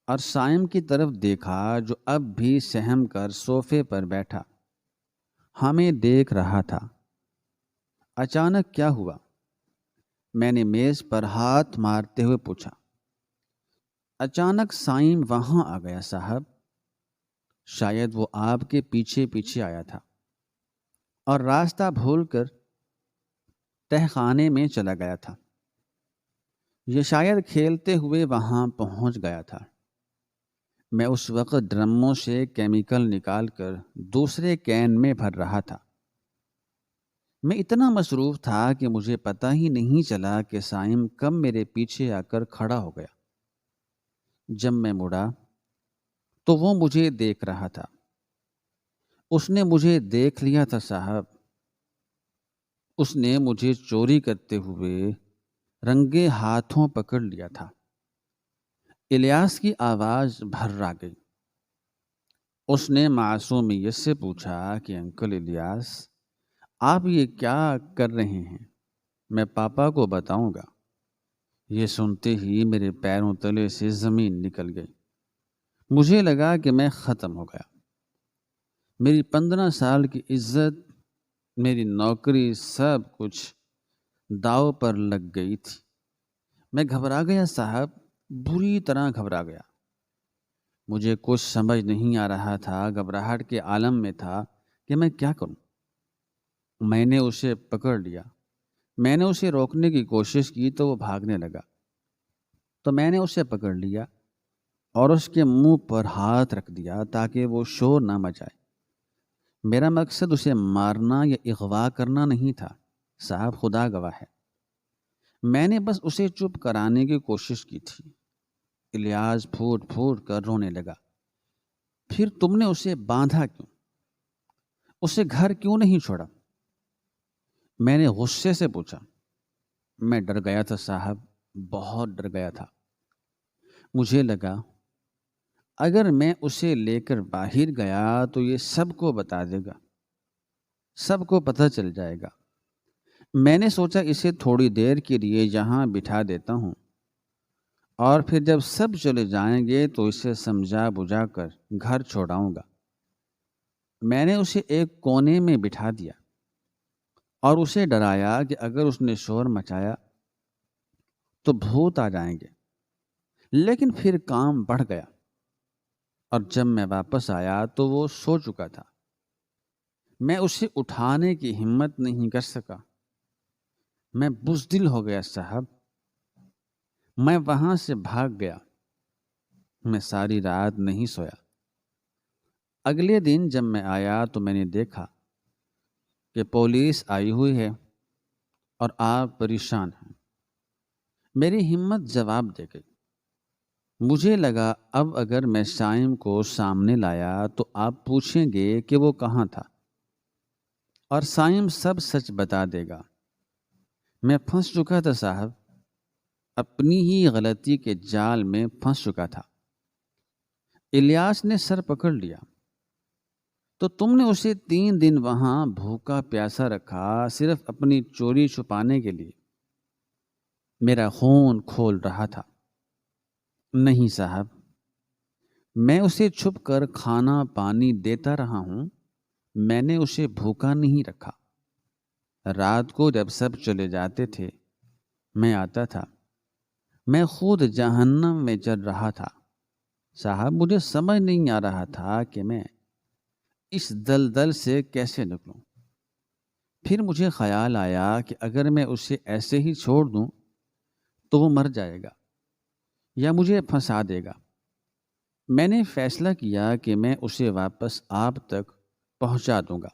اور سائم کی طرف دیکھا جو اب بھی سہم کر صوفے پر بیٹھا ہمیں دیکھ رہا تھا۔ اچانک کیا ہوا؟ میں نے میز پر ہاتھ مارتے ہوئے پوچھا۔ اچانک سائم وہاں آ گیا صاحب۔ شاید وہ آپ کے پیچھے پیچھے آیا تھا اور راستہ بھول کر تہخانے میں چلا گیا تھا۔ یہ شاید کھیلتے ہوئے وہاں پہنچ گیا تھا۔ میں اس وقت ڈرموں سے کیمیکل نکال کر دوسرے کین میں بھر رہا تھا۔ میں اتنا مصروف تھا کہ مجھے پتہ ہی نہیں چلا کہ سائم کب میرے پیچھے آ کر کھڑا ہو گیا۔ جب میں مڑا تو وہ مجھے دیکھ رہا تھا۔ اس نے مجھے دیکھ لیا تھا صاحب۔ اس نے مجھے چوری کرتے ہوئے رنگے ہاتھوں پکڑ لیا تھا۔ الیاس کی آواز بھر آ گئی۔ اس نے معصومیت سے پوچھا کہ انکل الیاس، آپ یہ کیا کر رہے ہیں؟ میں پاپا کو بتاؤں گا۔ یہ سنتے ہی میرے پیروں تلے سے زمین نکل گئی۔ مجھے لگا کہ میں ختم ہو گیا۔ میری 15 سال کی عزت، میری نوکری، سب کچھ داؤ پر لگ گئی تھی۔ میں گھبرا گیا صاحب، بری طرح گھبرا گیا۔ مجھے کچھ سمجھ نہیں آ رہا تھا، گھبراہٹ کے عالم میں تھا کہ میں کیا کروں۔ میں نے اسے پکڑ لیا، میں نے اسے روکنے کی کوشش کی تو وہ بھاگنے لگا، تو میں نے اسے پکڑ لیا اور اس کے منہ پر ہاتھ رکھ دیا تاکہ وہ شور نہ مچائے۔ میرا مقصد اسے مارنا یا اغوا کرنا نہیں تھا، صاحب خدا گواہ ہے۔ میں نے بس اسے چپ کرانے کی کوشش کی تھی۔ الیاس پھوٹ پھوٹ کر رونے لگا۔ پھر تم نے اسے باندھا کیوں؟ اسے گھر کیوں نہیں چھوڑا؟ میں نے غصے سے پوچھا۔ میں ڈر گیا تھا صاحب، بہت ڈر گیا تھا۔ مجھے لگا اگر میں اسے لے کر باہر گیا تو یہ سب کو بتا دے گا، سب کو پتہ چل جائے گا۔ میں نے سوچا اسے تھوڑی دیر کے لیے یہاں بٹھا دیتا ہوں، اور پھر جب سب چلے جائیں گے تو اسے سمجھا بجھا کر گھر چھوڑاؤں گا۔ میں نے اسے ایک کونے میں بٹھا دیا اور اسے ڈرایا کہ اگر اس نے شور مچایا تو بھوت آ جائیں گے۔ لیکن پھر کام بڑھ گیا، اور جب میں واپس آیا تو وہ سو چکا تھا۔ میں اسے اٹھانے کی ہمت نہیں کر سکا۔ میں بزدل ہو گیا صاحب۔ میں وہاں سے بھاگ گیا۔ میں ساری رات نہیں سویا۔ اگلے دن جب میں آیا تو میں نے دیکھا کہ پولیس آئی ہوئی ہے اور آپ پریشان ہیں۔ میری ہمت جواب دے گئی۔ مجھے لگا اب اگر میں شائم کو سامنے لایا تو آپ پوچھیں گے کہ وہ کہاں تھا، اور شائم سب سچ بتا دے گا۔ میں پھنس چکا تھا صاحب، اپنی ہی غلطی کے جال میں پھنس چکا تھا۔ الیاس نے سر پکڑ لیا۔ تو تم نے اسے 3 دن وہاں بھوکا پیاسا رکھا صرف اپنی چوری چھپانے کے لیے؟ میرا خون کھول رہا تھا۔ نہیں صاحب، میں اسے چھپ کر کھانا پانی دیتا رہا ہوں، میں نے اسے بھوکا نہیں رکھا۔ رات کو جب سب چلے جاتے تھے میں آتا تھا۔ میں خود جہنم میں چل رہا تھا صاحب۔ مجھے سمجھ نہیں آ رہا تھا کہ میں اس دلدل سے کیسے نکلوں۔ پھر مجھے خیال آیا کہ اگر میں اسے ایسے ہی چھوڑ دوں تو وہ مر جائے گا یا مجھے پھنسا دے گا۔ میں نے فیصلہ کیا کہ میں اسے واپس آپ تک پہنچا دوں گا،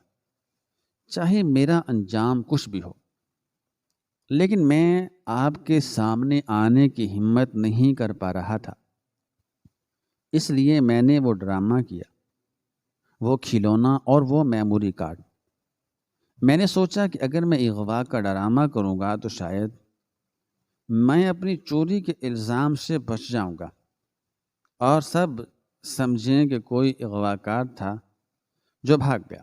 چاہے میرا انجام کچھ بھی ہو۔ لیکن میں آپ کے سامنے آنے کی ہمت نہیں کر پا رہا تھا، اس لیے میں نے وہ ڈرامہ کیا، وہ کھلونا اور وہ میموری کارڈ۔ میں نے سوچا کہ اگر میں اغوا کا ڈرامہ کروں گا تو شاید میں اپنی چوری کے الزام سے بچ جاؤں گا اور سب سمجھیں کہ کوئی اغوا کار تھا جو بھاگ گیا۔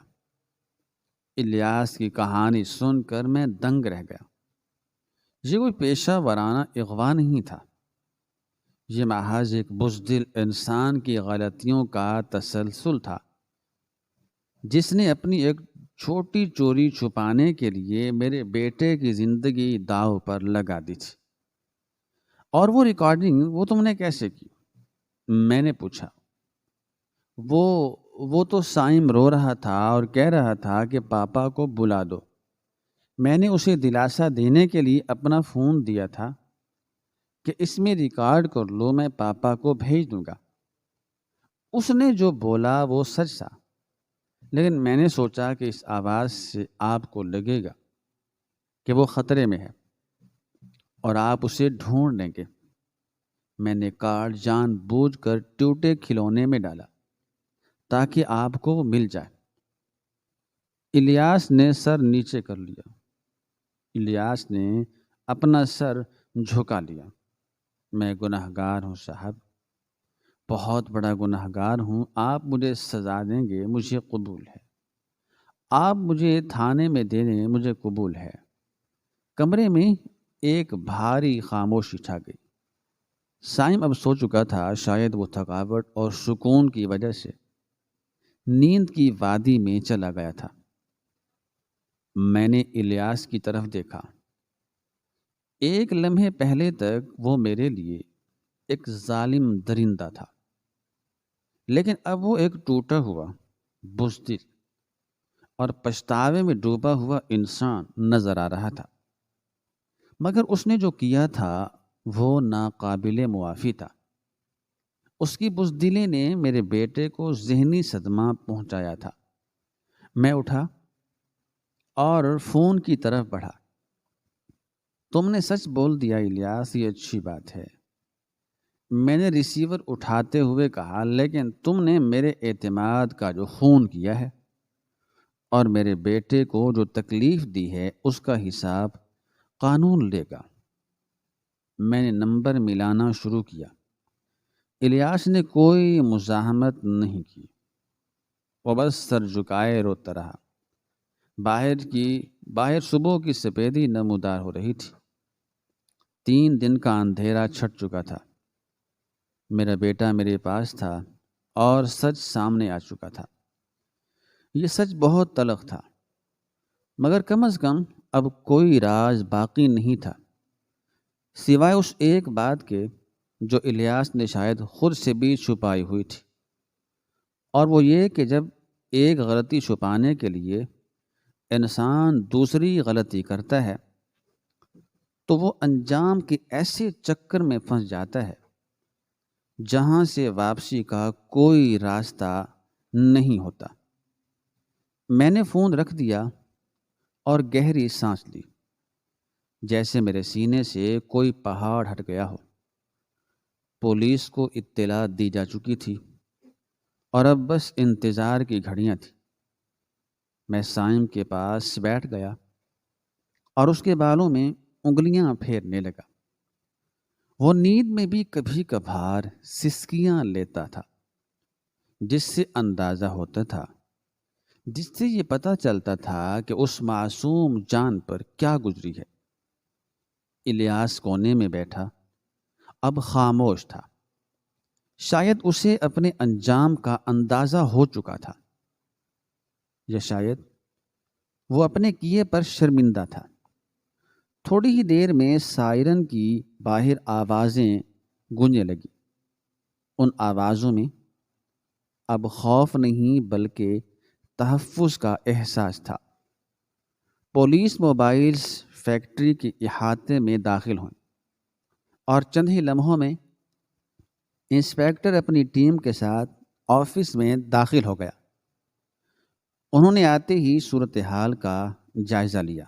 الیاس کی کہانی سن کر میں دنگ رہ گیا۔ یہ کوئی پیشہ ورانہ اغوا نہیں تھا، یہ محض ایک بزدل انسان کی غلطیوں کا تسلسل تھا جس نے اپنی ایک چھوٹی چوری چھپانے کے لیے میرے بیٹے کی زندگی داؤ پر لگا دی تھی۔ اور وہ ریکارڈنگ وہ تم نے کیسے کی؟ میں نے پوچھا۔ وہ تو سائم رو رہا تھا اور کہہ رہا تھا کہ پاپا کو بلا دو۔ میں نے اسے دلاسا دینے کے لیے اپنا فون دیا تھا کہ اس میں ریکارڈ کر لو، میں پاپا کو بھیج دوں گا۔ اس نے جو بولا وہ سچ تھا، لیکن میں نے سوچا کہ اس آواز سے آپ کو لگے گا کہ وہ خطرے میں ہے اور آپ اسے ڈھونڈ لیں گے۔ میں نے کارڈ جان بوجھ کر ٹوٹے کھلونے میں ڈالا تاکہ آپ کو وہ مل جائے۔ الیاس نے سر نیچے کر لیا۔ الیاس نے اپنا سر جھکا لیا۔ میں گنہگار ہوں صاحب، بہت بڑا گنہگار ہوں۔ آپ مجھے سزا دیں گے، مجھے قبول ہے۔ آپ مجھے تھانے میں دے دیں، مجھے قبول ہے۔ کمرے میں ایک بھاری خاموشی چھا گئی۔ سائم اب سو چکا تھا، شاید وہ تھکاوٹ اور سکون کی وجہ سے نیند کی وادی میں چلا گیا تھا۔ میں نے الیاس کی طرف دیکھا۔ ایک لمحے پہلے تک وہ میرے لیے ایک ظالم درندہ تھا، لیکن اب وہ ایک ٹوٹا ہوا، بزدل اور پچھتاوے میں ڈوبا ہوا انسان نظر آ رہا تھا۔ مگر اس نے جو کیا تھا وہ ناقابل معافی تھا۔ اس کی بزدلی نے میرے بیٹے کو ذہنی صدمہ پہنچایا تھا۔ میں اٹھا اور فون کی طرف بڑھا۔ تم نے سچ بول دیا الیاس، یہ اچھی بات ہے، میں نے ریسیور اٹھاتے ہوئے کہا، لیکن تم نے میرے اعتماد کا جو خون کیا ہے اور میرے بیٹے کو جو تکلیف دی ہے اس کا حساب قانون لے گا۔ میں نے نمبر ملانا شروع کیا۔ الیاس نے کوئی مزاحمت نہیں کی، وہ بس سر جھکائے روتا رہا۔ باہر صبح کی سفیدی نمودار ہو رہی تھی۔ 3 دن کا اندھیرا چھٹ چکا تھا۔ میرا بیٹا میرے پاس تھا اور سچ سامنے آ چکا تھا۔ یہ سچ بہت تلخ تھا، مگر کم از کم اب کوئی راز باقی نہیں تھا، سوائے اس ایک بات کے جو الیاس نے شاید خود سے بھی چھپائی ہوئی تھی، اور وہ یہ کہ جب ایک غلطی چھپانے کے لیے انسان دوسری غلطی کرتا ہے تو وہ انجام کے ایسے چکر میں پھنس جاتا ہے جہاں سے واپسی کا کوئی راستہ نہیں ہوتا۔ میں نے فون رکھ دیا اور گہری سانس لی، جیسے میرے سینے سے کوئی پہاڑ ہٹ گیا ہو۔ پولیس کو اطلاع دی جا چکی تھی اور اب بس انتظار کی گھڑیاں تھیں۔ میں سائم کے پاس بیٹھ گیا اور اس کے بالوں میں انگلیاں پھیرنے لگا۔ وہ نیند میں بھی کبھی کبھار سسکیاں لیتا تھا، جس سے اندازہ ہوتا تھا، جس سے یہ پتہ چلتا تھا کہ اس معصوم جان پر کیا گزری ہے۔ الیاس کونے میں بیٹھا، اب خاموش تھا۔ شاید اسے اپنے انجام کا اندازہ ہو چکا تھا، یا شاید وہ اپنے کیے پر شرمندہ تھا۔ تھوڑی ہی دیر میں سائرن کی باہر آوازیں گونجنے لگی۔ ان آوازوں میں اب خوف نہیں بلکہ تحفظ کا احساس تھا۔ پولیس موبائلز فیکٹری کے احاطے میں داخل ہوئیں اور چند ہی لمحوں میں انسپیکٹر اپنی ٹیم کے ساتھ آفس میں داخل ہو گیا۔ انہوں نے آتے ہی صورتحال کا جائزہ لیا۔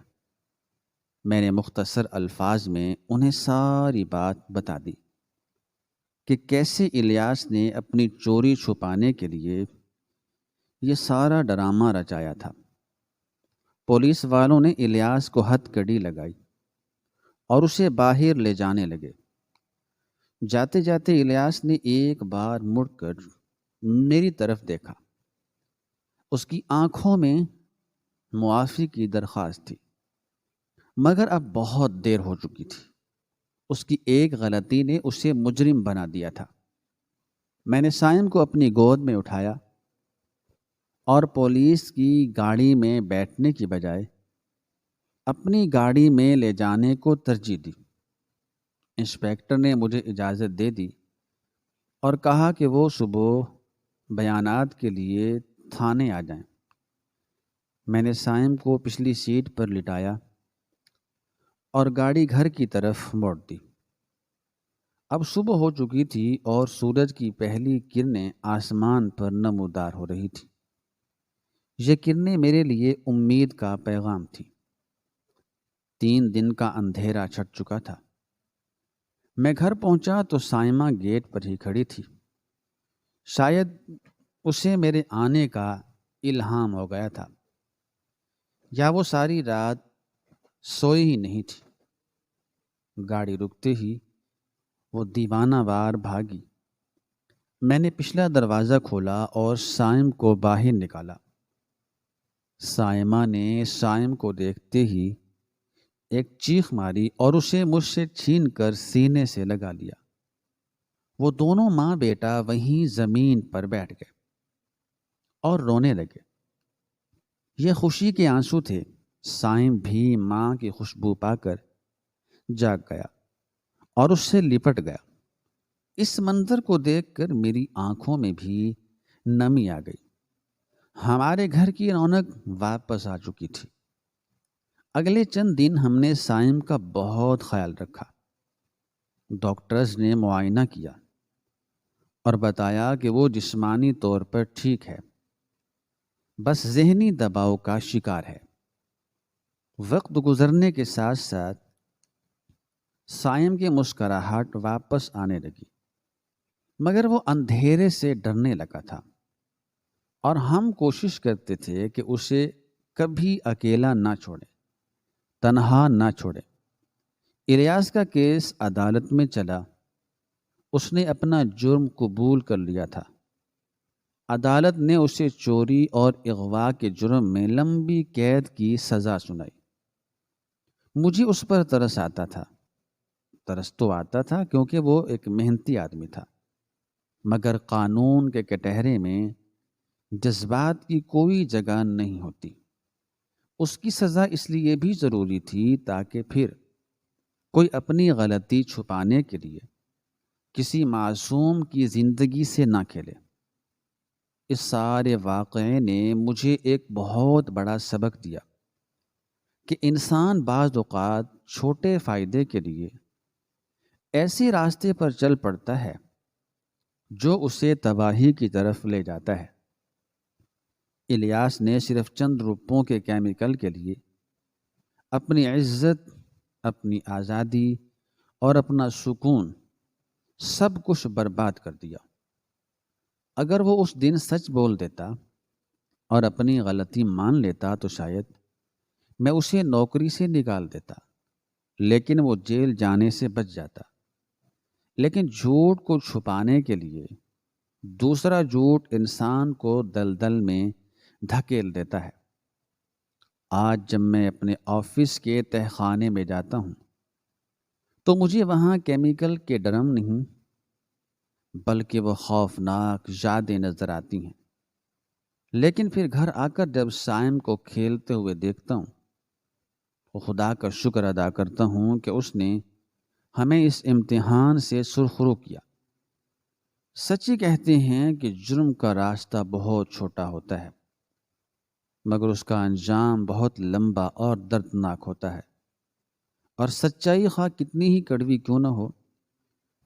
میں نے مختصر الفاظ میں انہیں ساری بات بتا دی کہ کیسے الیاس نے اپنی چوری چھپانے کے لیے یہ سارا ڈرامہ رچایا تھا۔ پولیس والوں نے الیاس کو ہتھ کڑی لگائی اور اسے باہر لے جانے لگے۔ جاتے جاتے الیاس نے ایک بار مڑ کر میری طرف دیکھا۔ اس کی آنکھوں میں معافی کی درخواست تھی، مگر اب بہت دیر ہو چکی تھی۔ اس کی ایک غلطی نے اسے مجرم بنا دیا تھا۔ میں نے سائم کو اپنی گود میں اٹھایا اور پولیس کی گاڑی میں بیٹھنے کی بجائے اپنی گاڑی میں لے جانے کو ترجیح دی۔ انسپیکٹر نے مجھے اجازت دے دی اور کہا کہ وہ صبح بیانات کے لیے تھانے آ جائیں۔ میں نے سائم کو پچھلی سیٹ پر لٹایا اور گاڑی گھر کی طرف موڑ دی۔ اب صبح ہو چکی تھی اور سورج کی پہلی کرنیں آسمان پر نمودار ہو رہی تھی۔ یہ کرنیں میرے لیے امید کا پیغام تھی۔ 3 دن کا اندھیرا چھٹ چکا تھا۔ میں گھر پہنچا تو سائمہ گیٹ پر ہی کھڑی تھی۔ شاید اسے میرے آنے کا الہام ہو گیا تھا، یا وہ ساری رات سوئی ہی نہیں تھی۔ گاڑی رکتے ہی وہ دیوانہ وار بھاگی۔ میں نے پچھلا دروازہ کھولا اور سائم کو باہر نکالا۔ سائمہ نے سائم کو دیکھتے ہی ایک چیخ ماری اور اسے مجھ سے چھین کر سینے سے لگا لیا۔ وہ دونوں ماں بیٹا وہیں زمین پر بیٹھ گئے اور رونے لگے۔ یہ خوشی کے آنسو تھے۔ سائم بھی ماں کی خوشبو پا کر جاگ گیا اور اس سے لپٹ گیا۔ اس منظر کو دیکھ کر میری آنکھوں میں بھی نمی آ گئی۔ ہمارے گھر کی رونق واپس آ چکی تھی۔ اگلے چند دن ہم نے سائم کا بہت خیال رکھا۔ ڈاکٹرز نے معائنہ کیا اور بتایا کہ وہ جسمانی طور پر ٹھیک ہے، بس ذہنی دباؤ کا شکار ہے۔ وقت گزرنے کے ساتھ ساتھ سائم کی مسکراہٹ واپس آنے لگی، مگر وہ اندھیرے سے ڈرنے لگا تھا، اور ہم کوشش کرتے تھے کہ اسے کبھی اکیلا نہ چھوڑیں، تنہا نہ چھوڑیں۔ الیاس کا کیس عدالت میں چلا۔ اس نے اپنا جرم قبول کر لیا تھا۔ عدالت نے اسے چوری اور اغوا کے جرم میں لمبی قید کی سزا سنائی۔ مجھے اس پر ترس آتا تھا۔ ترس تو آتا تھا کیونکہ وہ ایک محنتی آدمی تھا، مگر قانون کے کٹہرے میں جذبات کی کوئی جگہ نہیں ہوتی۔ اس کی سزا اس لیے بھی ضروری تھی تاکہ پھر کوئی اپنی غلطی چھپانے کے لیے کسی معصوم کی زندگی سے نہ کھیلے۔ اس سارے واقعے نے مجھے ایک بہت بڑا سبق دیا کہ انسان بعض اوقات چھوٹے فائدے کے لیے ایسے راستے پر چل پڑتا ہے جو اسے تباہی کی طرف لے جاتا ہے۔ الیاس نے صرف چند روپوں کے کیمیکل کے لیے اپنی عزت، اپنی آزادی اور اپنا سکون سب کچھ برباد کر دیا۔ اگر وہ اس دن سچ بول دیتا اور اپنی غلطی مان لیتا تو شاید میں اسے نوکری سے نکال دیتا، لیکن وہ جیل جانے سے بچ جاتا۔ لیکن جھوٹ کو چھپانے کے لیے دوسرا جھوٹ انسان کو دلدل میں دھکیل دیتا ہے۔ آج جب میں اپنے آفس کے تہخانے میں جاتا ہوں تو مجھے وہاں کیمیکل کے ڈرم نہیں بلکہ وہ خوفناک یادیں نظر آتی ہیں۔ لیکن پھر گھر آ کر جب سائم کو کھیلتے ہوئے دیکھتا ہوں تو خدا کا شکر ادا کرتا ہوں کہ اس نے ہمیں اس امتحان سے سرخرو کیا۔ سچی کہتے ہیں کہ جرم کا راستہ بہت چھوٹا ہوتا ہے، مگر اس کا انجام بہت لمبا اور دردناک ہوتا ہے، اور سچائی خواہ کتنی ہی کڑوی کیوں نہ ہو،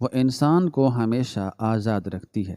وہ انسان کو ہمیشہ آزاد رکھتی ہے۔